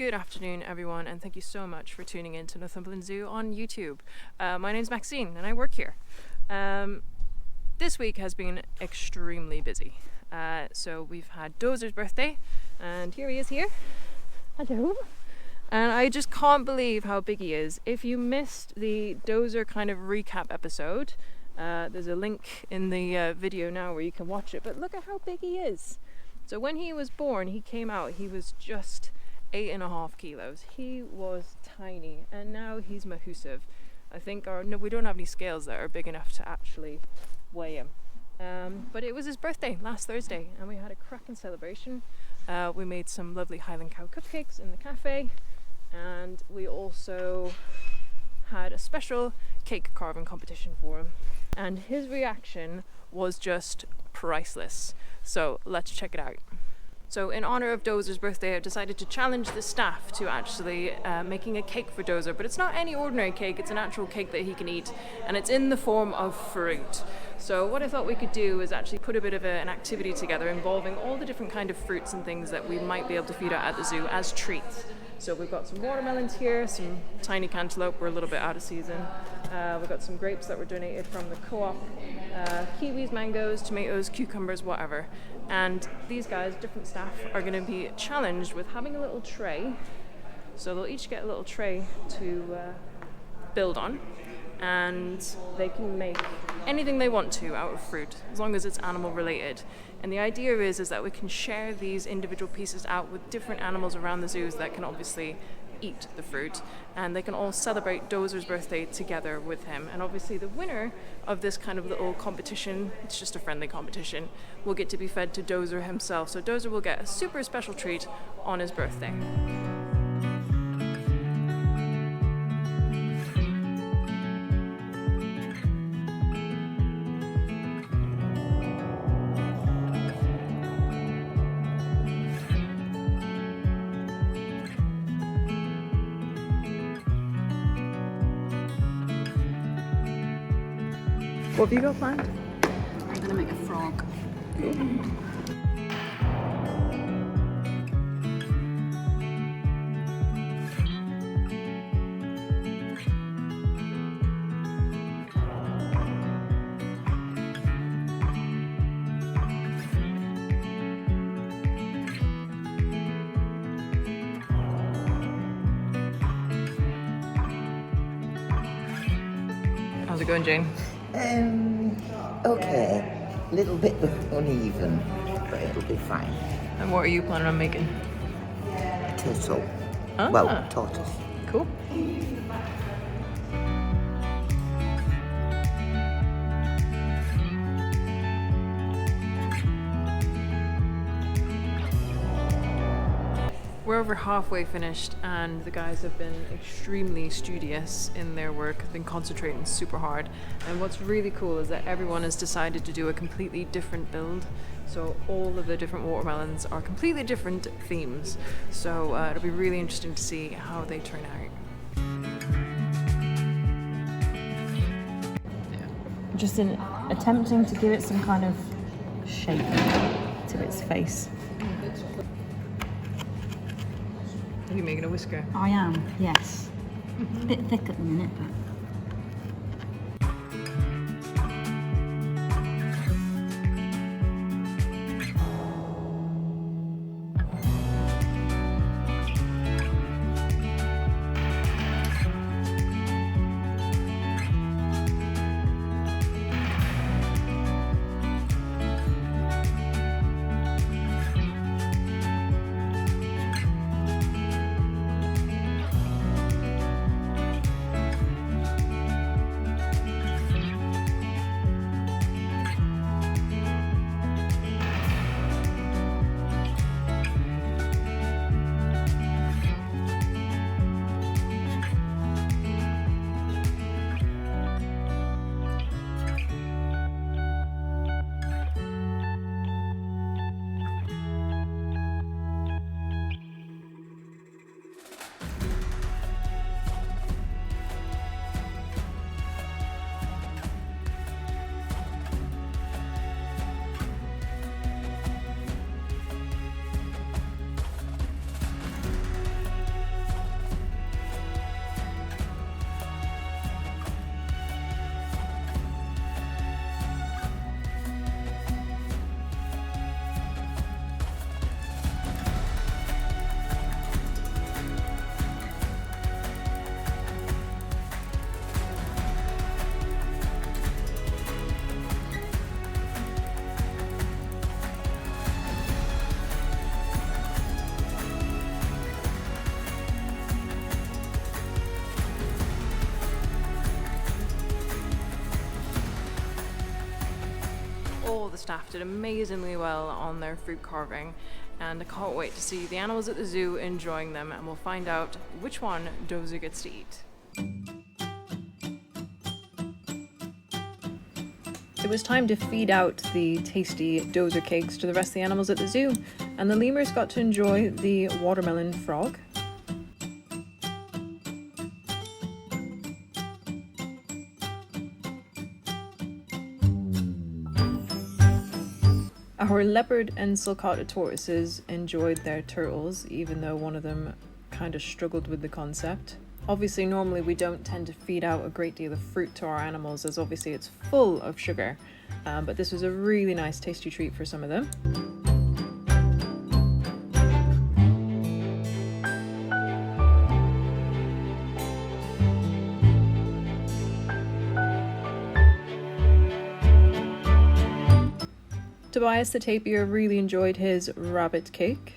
Good afternoon, everyone, and thank you so much for tuning in to Northumberland Zoo on YouTube. My name's Maxine, and I work here. This week has been extremely busy. So we've had Dozer's birthday, and here he is here. Hello. And I just can't believe how big he is. If you missed the Dozer kind of recap episode, there's a link in the video now where you can watch it, but look at how big he is. So when he was born, he came out, he was just 8.5 kilos. He was tiny, and now he's massive. I think we don't have any scales that are big enough to actually weigh him. But it was his birthday last Thursday, and we had a cracking celebration. We made some lovely Highland Cow cupcakes in the cafe, and we also had a special cake carving competition for him. And his reaction was just priceless. So let's check it out. So in honor of Dozer's birthday, I decided to challenge the staff to actually making a cake for Dozer, but it's not any ordinary cake, it's an actual cake that he can eat, and it's in the form of fruit. So what I thought we could do is actually put a bit of an activity together involving all the different kind of fruits and things that we might be able to feed out at the zoo as treats. So we've got some watermelons here, some tiny cantaloupe, we're a little bit out of season. We've got some grapes that were donated from the co-op, kiwis, mangoes, tomatoes, cucumbers, whatever. And these guys, different staff, are going to be challenged with having a little tray. So they'll each get a little tray to build on, and they can make anything they want to out of fruit, as long as it's animal related. And the idea is that we can share these individual pieces out with different animals around the zoos that can obviously eat the fruit, and they can all celebrate Dozer's birthday together with him. And obviously the winner of this kind of little competition, it's just a friendly competition, will get to be fed to Dozer himself. So Dozer will get a super special treat on his birthday. What have you got planned? I'm going to make a frog. Cool. How's it going, Jane? Okay. A little bit uneven, but it'll be fine. And what are you planning on making? A turtle. Ah. Well, tortoise. Cool. We're over halfway finished, and the guys have been extremely studious in their work, have been concentrating super hard. And what's really cool is that everyone has decided to do a completely different build. So all of the different watermelons are completely different themes. So it'll be really interesting to see how they turn out. Just in attempting to give it some kind of shape to its face. Are you making a whisker? I am, yes. A bit thick at the minute, but... staff did amazingly well on their fruit carving, and I can't wait to see the animals at the zoo enjoying them, and we'll find out which one Dozer gets to eat. It was time to feed out the tasty Dozer cakes to the rest of the animals at the zoo, and the lemurs got to enjoy the watermelon frog. Our leopard and sulcata tortoises enjoyed their turtles, even though one of them kind of struggled with the concept. Obviously, normally we don't tend to feed out a great deal of fruit to our animals, as obviously it's full of sugar, but this was a really nice tasty treat for some of them. Tobias the tapir really enjoyed his rabbit cake.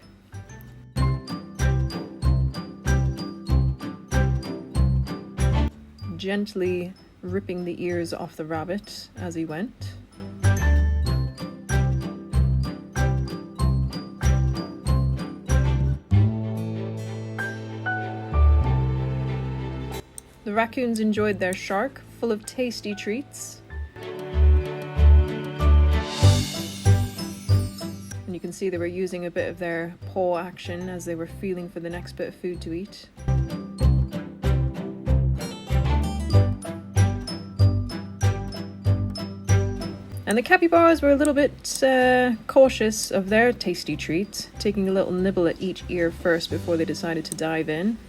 Gently ripping the ears off the rabbit as he went. The raccoons enjoyed their shark, full of tasty treats. And you can see they were using a bit of their paw action as they were feeling for the next bit of food to eat. And the capybaras were a little bit cautious of their tasty treat, taking a little nibble at each ear first before they decided to dive in.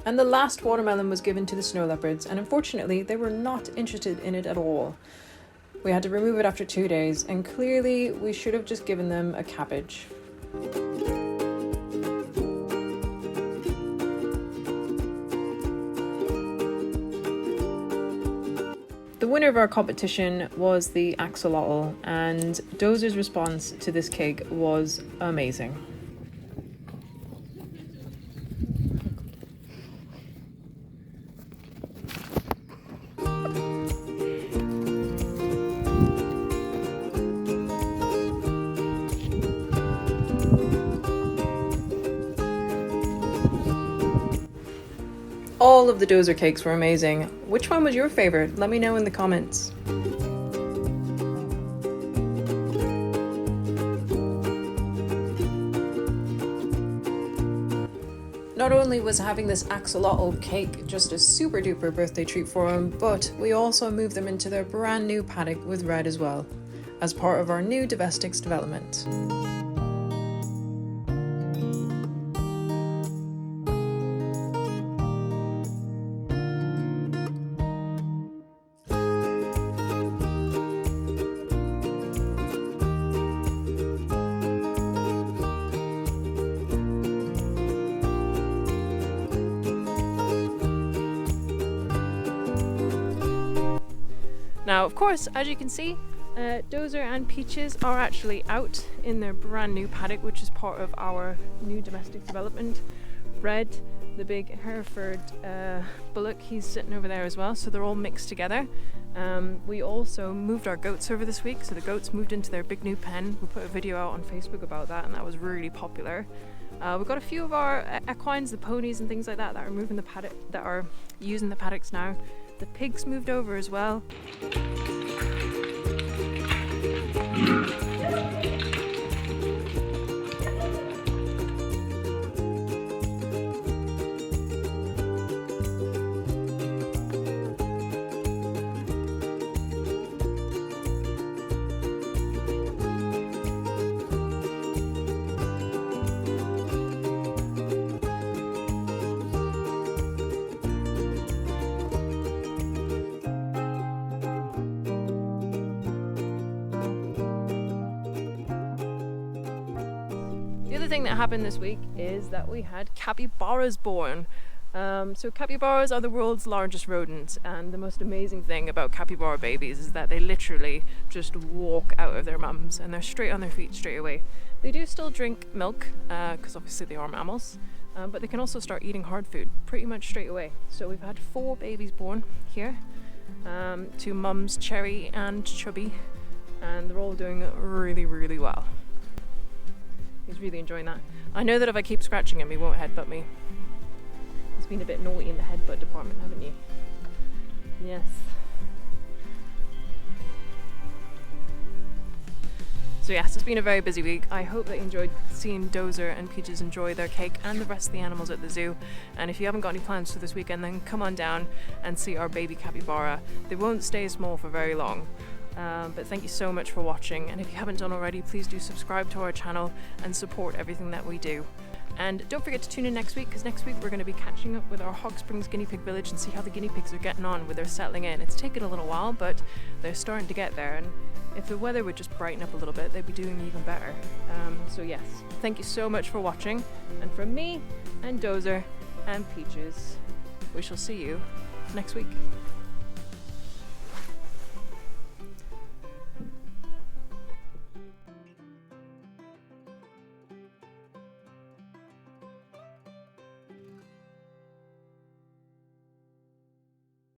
And the last watermelon was given to the snow leopards, and unfortunately they were not interested in it at all. We had to remove it after 2 days, and clearly we should have just given them a cabbage. The winner of our competition was the axolotl, and Dozer's response to this cake was amazing. All of the Dozer cakes were amazing. Which one was your favorite? Let me know in the comments. Not only was having this axolotl cake just a super duper birthday treat for him, but we also moved them into their brand new paddock with Red as well, as part of our new domestics development. Now, of course, as you can see, Dozer and Peaches are actually out in their brand new paddock, which is part of our new domestic development. Red, the big Hereford bullock, he's sitting over there as well, so they're all mixed together. We also moved our goats over this week, so the goats moved into their big new pen. We put a video out on Facebook about that, and that was really popular. We've got a few of our equines, the ponies and things like that, that are moving the paddock, that are using the paddocks now. The pigs moved over as well. other thing that happened this week is that we had capybaras born. So capybaras are the world's largest rodents, and the most amazing thing about capybara babies is that they literally just walk out of their mums and they're straight on their feet straight away. They do still drink milk, because obviously they are mammals, but they can also start eating hard food pretty much straight away. So we've had 4 babies born here, to mums Cherry and Chubby, and they're all doing really, really well. He's really enjoying that. I know that if I keep scratching him, he won't headbutt me. He's been a bit naughty in the headbutt department, haven't you? Yes. So yes, it's been a very busy week. I hope that you enjoyed seeing Dozer and Peaches enjoy their cake and the rest of the animals at the zoo. And if you haven't got any plans for this weekend, then come on down and see our baby capybara. They won't stay small for very long. But thank you so much for watching, and if you haven't done already, please do subscribe to our channel and support everything that we do. And don't forget to tune in next week, because next week we're going to be catching up with our Hog Springs guinea pig village and see how the guinea pigs are getting on with their settling in. It's taken a little while, but they're starting to get there, and if the weather would just brighten up a little bit, they'd be doing even better. So yes, thank you so much for watching, and from me and Dozer and Peaches, we shall see you next week.